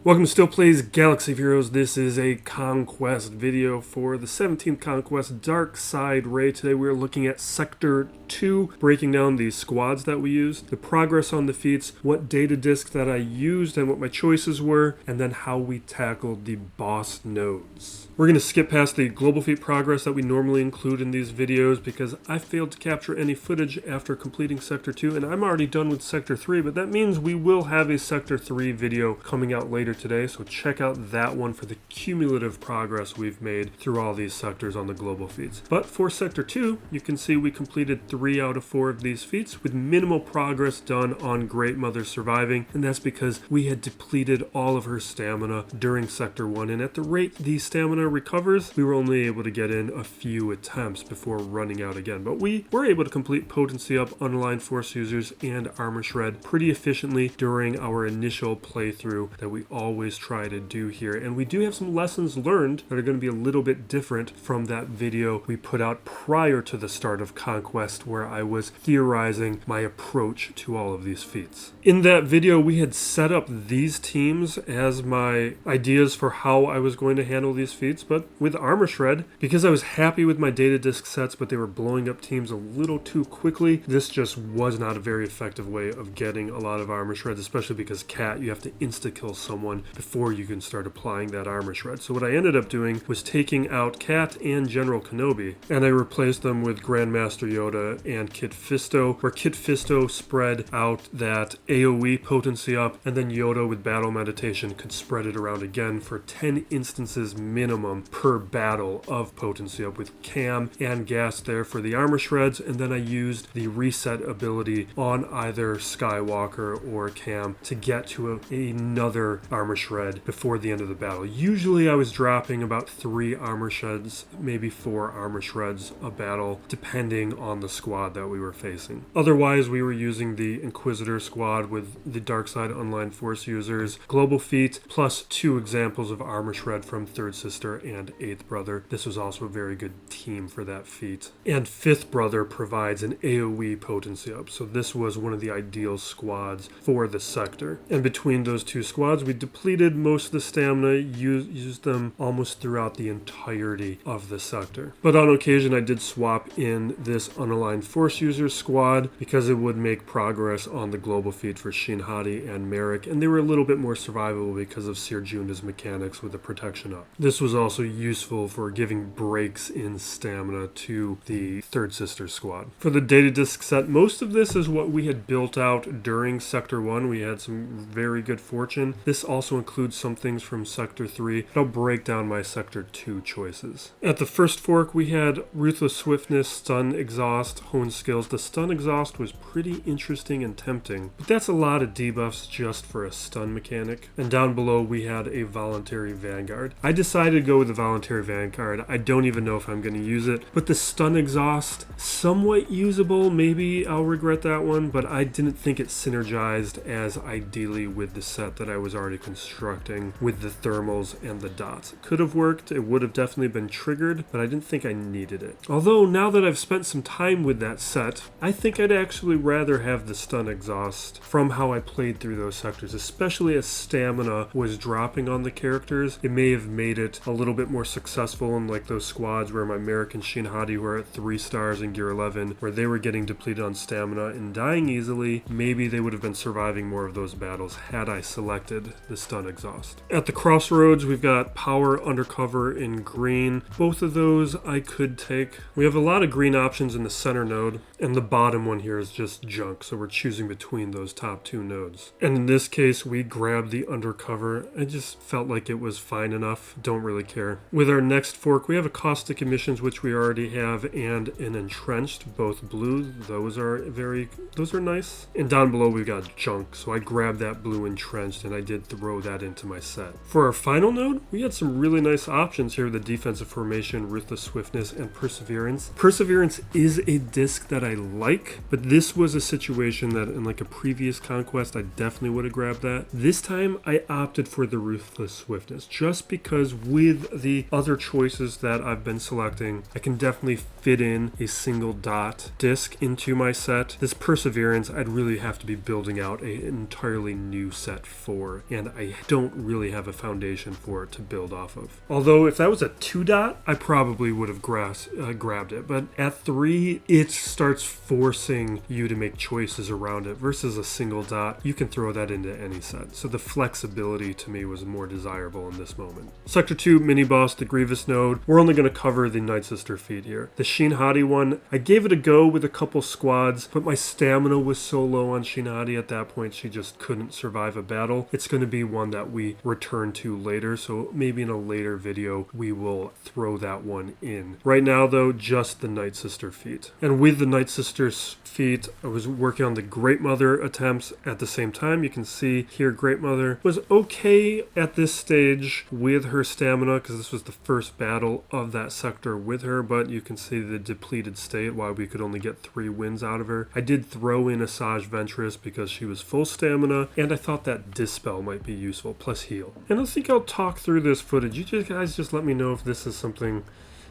Welcome to Still Plays Galaxy of Heroes. This is a Conquest video for the 17th Conquest Dark Side Raid. Today we're looking at Sector 2, breaking down the squads that we used, the progress on the feats, what data disks that I used and what my choices were, and then how we tackled the boss nodes. We're going to skip past the global feat progress that we normally include in these videos because I failed to capture any footage after completing Sector 2, and I'm already done with Sector 3, but that means we will have a Sector 3 video coming out later today, so check out that one for the cumulative progress we've made through all these sectors on the global feats. But for Sector 2, you can see we completed 3 out of 4 of these feats with minimal progress done on Great Mother surviving, and that's because we had depleted all of her stamina during Sector 1, and at the rate the stamina recovers, we were only able to get in a few attempts before running out again. But we were able to complete Potency Up, Unaligned Force Users, and Armor Shred pretty efficiently during our initial playthrough that we always try to do here. And we do have some lessons learned that are going to be a little bit different from that video we put out prior to the start of Conquest, where I was theorizing my approach to all of these feats. In that video, we had set up these teams as my ideas for how I was going to handle these feats, but with Armor Shred, because I was happy with my data disk sets, but they were blowing up teams a little too quickly, this just was not a very effective way of getting a lot of Armor Shreds, especially because Cat, you have to insta-kill someone before you can start applying that Armor Shred. So what I ended up doing was taking out Cat and General Kenobi, and I replaced them with Grandmaster Yoda and Kit Fisto, where Kit Fisto spread out that AoE potency up, and then Yoda with Battle Meditation could spread it around again for 10 instances minimum per battle of potency up, with Cam and Gas there for the Armor Shreds, and then I used the reset ability on either Skywalker or Cam to get to another Armor Shred before the end of the battle. Usually I was dropping about 3 Armor Shreds, maybe 4 Armor Shreds a battle, depending on the squad that we were facing. Otherwise, we were using the Inquisitor squad with the Darkside Unaligned Force Users, Global Feat, plus 2 examples of Armor Shred from Third Sister and 8th Brother. This was also a very good team for that feat. And 5th Brother provides an AoE potency up, so this was one of the ideal squads for the sector. And between those 2 squads, we depleted most of the stamina, used them almost throughout the entirety of the sector. But on occasion, I did swap in this Unaligned Force User squad because it would make progress on the global feat for SHIN, HATI, and Merrick, and they were a little bit more survivable because of Seer Junda's mechanics with the protection up. This was also useful for giving breaks in stamina to the Third Sister squad. For the data disk set, most of this is what we had built out during Sector 1. We had some very good fortune. This also includes some things from Sector 3. I'll break down my Sector 2 choices. At the first fork, we had Ruthless Swiftness, Stun Exhaust, Hone Skills. The Stun Exhaust was pretty interesting and tempting, but that's a lot of debuffs just for a stun mechanic. And down below, we had a Voluntary Vanguard. I decided to go with the Voluntary Vanguard. I don't even know if I'm going to use it, but the Stun Exhaust, somewhat usable. Maybe I'll regret that one, but I didn't think it synergized as ideally with the set that I was already constructing with the thermals and the dots. It could have worked. It would have definitely been triggered, but I didn't think I needed it. Although now that I've spent some time with that set, I think I'd actually rather have the Stun Exhaust from how I played through those sectors, especially as stamina was dropping on the characters. It may have made it a little bit more successful in like those squads where my Merrick and SHIN HATI were at 3 stars in Gear 11, where they were getting depleted on stamina and dying easily. Maybe they would have been surviving more of those battles had I selected the Stun Exhaust. At the crossroads, we've got Power, Undercover, in green. Both of those I could take. We have a lot of green options in the center node, and the bottom one here is just junk, so we're choosing between those top 2 nodes. And in this case, we grabbed the Undercover. I just felt like it was fine enough. Don't really care. With our next fork, we have a Caustic Emissions, which we already have, and an Entrenched, both blue. Those are nice. And down below, we've got junk, so I grabbed that blue Entrenched, and I did throw that into my set. For our final node, we had some really nice options here: the Defensive Formation, Ruthless Swiftness, and Perseverance. Perseverance is a disc that I like, but this was a situation that in like a previous Conquest, I definitely would have grabbed that. This time, I opted for the Ruthless Swiftness, just because with the other choices that I've been selecting, I can definitely fit in a single dot disc into my set. This Perseverance, I'd really have to be building out an entirely new set for, and I don't really have a foundation for it to build off of. Although if that was a 2-dot, I probably would have grabbed it. But at 3, it starts forcing you to make choices around it versus a single dot. You can throw that into any set. So the flexibility to me was more desirable in this moment. Sector 2, mini boss, the Grievous node. We're only going to cover the Nightsister feat here. The SHIN HATI one, I gave it a go with a couple squads, but my stamina was so low on SHIN HATI at that point, she just couldn't survive a battle. It's going to be one that we return to later, so maybe in a later video we will throw that one in. Right now though, just the Nightsister feat. And with the Nightsisters feat, I was working on the Great Mother attempts at the same time. You can see here Great Mother was okay at this stage with her stamina because this was the first battle of that sector with her, but you can see the depleted state, why we could only get 3 wins out of her. I did throw in Asajj Ventress because she was full stamina, and I thought that Dispel might be useful, plus heal. And I think I'll talk through this footage. You guys just let me know if this is something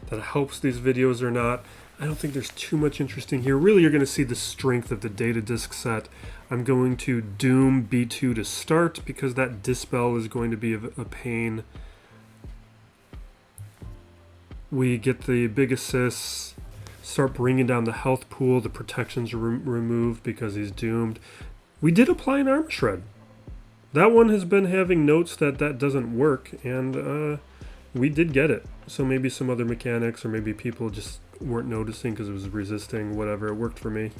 that helps these videos or not. I don't think there's too much interesting here. Really, you're going to see the strength of the Datadisks set. I'm going to Doom B2 to start because that Dispel is going to be a pain. We get the big assists, start bringing down the health pool. The protections are removed because he's doomed. We did apply an armor shred. That one has been having notes that doesn't work, and we did get it. So maybe some other mechanics, or maybe people just weren't noticing because it was resisting, whatever. It worked for me.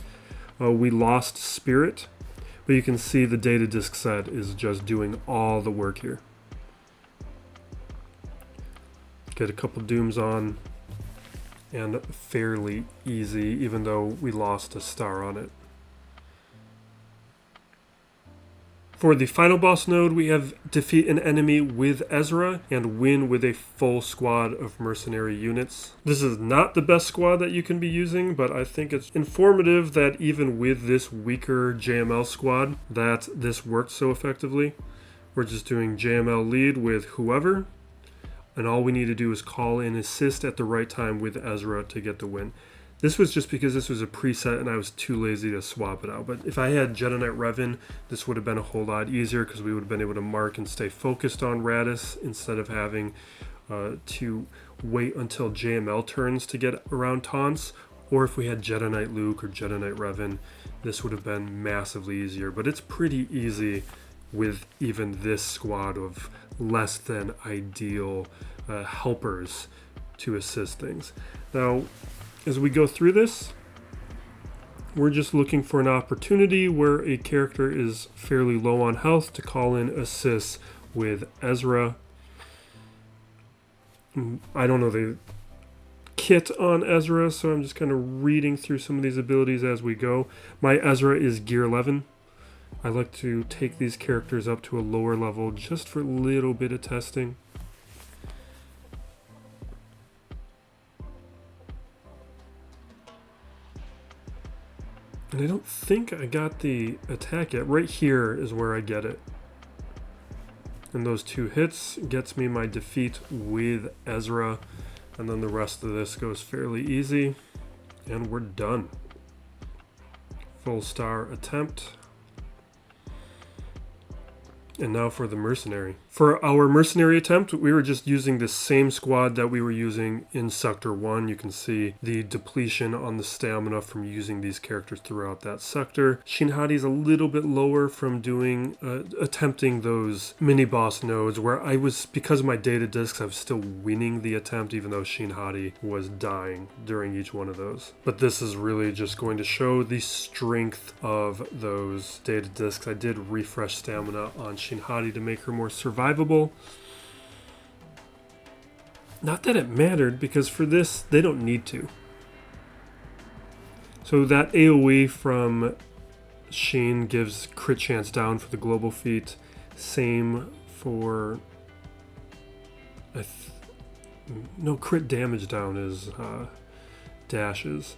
We lost Spirit, but you can see the Datadisk set is just doing all the work here. Get a couple dooms on, and fairly easy, even though we lost a star on it. For the final boss node, we have defeat an enemy with Ezra and win with a full squad of mercenary units. This is not the best squad that you can be using, but I think it's informative that even with this weaker JML squad, that this worked so effectively. We're just doing JML lead with whoever, and all we need to do is call in assist at the right time with Ezra to get the win. This was just because this was a preset and I was too lazy to swap it out. But if I had Jedi Knight Revan, this would have been a whole lot easier because we would have been able to mark and stay focused on Radis instead of having to wait until JML turns to get around taunts. Or if we had Jedi Knight Luke or Jedi Knight Revan, this would have been massively easier. But it's pretty easy with even this squad of less than ideal helpers to assist things. Now, as we go through this, we're just looking for an opportunity where a character is fairly low on health to call in assists with Ezra. I don't know the kit on Ezra, so I'm just kind of reading through some of these abilities as we go. My Ezra is gear 11. I like to take these characters up to a lower level just for a little bit of testing. And I don't think I got the attack yet. Right here is where I get it. And those 2 hits gets me my defeat with Ezra. And then the rest of this goes fairly easy. And we're done. Full star attempt. And now for the Mercenary. For our Mercenary attempt, we were just using the same squad that we were using in Sector 1. You can see the depletion on the stamina from using these characters throughout that sector. SHIN HATI is a little bit lower from doing, attempting those mini-boss nodes where I was, because of my Datadisks, I was still winning the attempt even though SHIN HATI was dying during each one of those. But this is really just going to show the strength of those Datadisks. I did refresh stamina on SHIN HATI to make her more survivable. Not that it mattered, because for this, they don't need to. So that AoE from SHIN gives crit chance down for the global feat. Same for... no, crit damage down is dashes.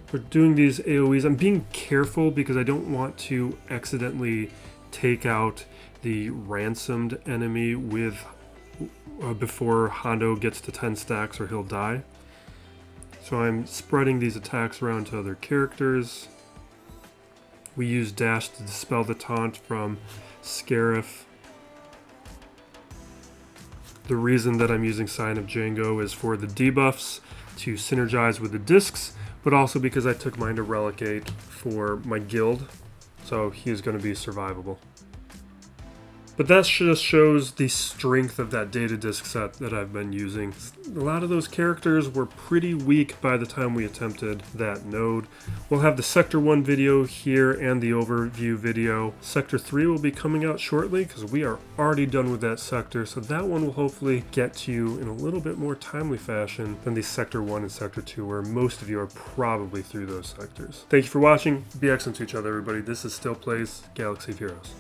For doing these AoEs, I'm being careful because I don't want to accidentally take out the ransomed enemy with before Hondo gets to 10 stacks or he'll die. So I'm spreading these attacks around to other characters. We use dash to dispel the taunt from Scarif. The reason that I'm using Sign of Django is for the debuffs to synergize with the discs, but also because I took mine to Relicate for my guild, so he is going to be survivable. But that just shows the strength of that data disk set that I've been using. A lot of those characters were pretty weak by the time we attempted that node. We'll have the Sector 1 video here and the overview video. Sector 3 will be coming out shortly because we are already done with that sector, so that one will hopefully get to you in a little bit more timely fashion than the Sector 1 and Sector 2, where most of you are probably through those sectors. Thank you for watching. Be excellent to each other, everybody. This is Still Plays Galaxy of Heroes.